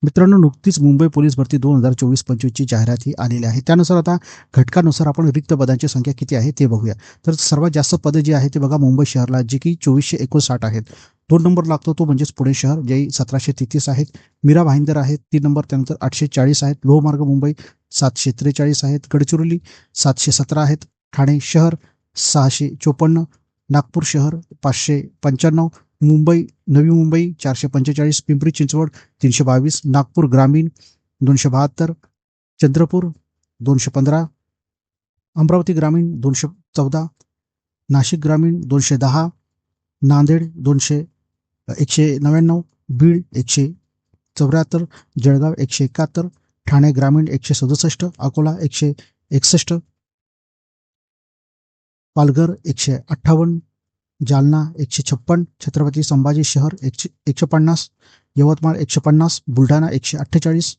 मित्रांनो, नुकतीच मुंबई पोलीस भरती 2024-25 ची जाहिरात ही आलेली आहे. त्यानुसार आता घटकानुसार आपण रिक्त पदांची संख्या किती आहे ते बघूया. तर सर्वात जास्त पदं जी आहेत ते बघा मुंबई शहरला, जी की 2459 आहेत. 2 नंबर लागतो तो म्हणजेच पुणे शहर, जे 1733 आहेत. मीरा भाईंदर आहेत 3 नंबर, त्यानंतर 840 आहेत. लोहमार्ग मुंबई 743 आहेत. गडचिरोली 717 आहेत. ठाणे शहर 654, नागपूर शहर 595, मुंबई नवी मुंबई 445, पिंपरी चिंचवड 322, नागपूर ग्रामीण 272, चंद्रपूर 215, अमरावती ग्रामीण 214, नाशिक ग्रामीण 210, नांदेड 199, बीड 174, जळगाव 171, ठाणे ग्रामीण 167, अकोला 161, पालघर 158, जालना 156, छत्रपती संभाजी शहर 150, यवतमाळ 150, बुलढाणा 148,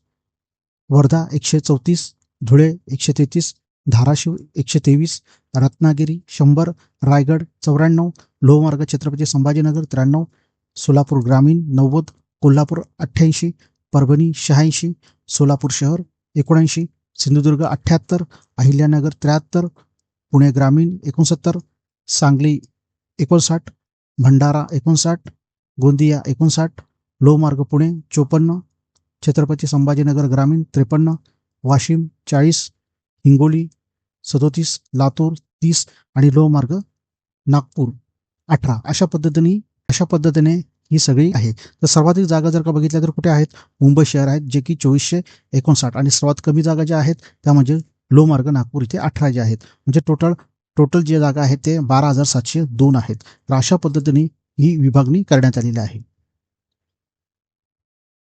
वर्धा 134, धुळे 133, धाराशिव 123, रत्नागिरी 100, रायगड 94, लोहमार्ग छत्रपती संभाजीनगर 93, सोलापूर ग्रामीण 90, कोल्हापूर 88, परभणी 86, सोलापूर शहर 79, सिंधुदुर्ग 78, अहिल्यानगर 73, पुणे ग्रामीण 69, सांगली 59, भंडारा 59, गोंदिया 59, लोहमार्ग पुणे 54, छत्रपती संभाजीनगर ग्रामीण 53, वाशिम 40, हिंगोली 37, लातूर 30 आणि लोहमार्ग नागपूर 18. अशा पद्धतीने ही सगळी आहे. तर सर्वाधिक जागा जर का बघितल्या तर कुठे आहेत? मुंबई शहर आहेत, जे की 2459, आणि सर्वात कमी जागा ज्या आहेत त्या म्हणजे लोहमार्ग नागपूर इथे 18 जे आहेत. म्हणजे टोटल जे जागा आहेत ते 12,702 आहेत. तर अशा पद्धतीने ही विभागणी करण्यात आलेली आहे.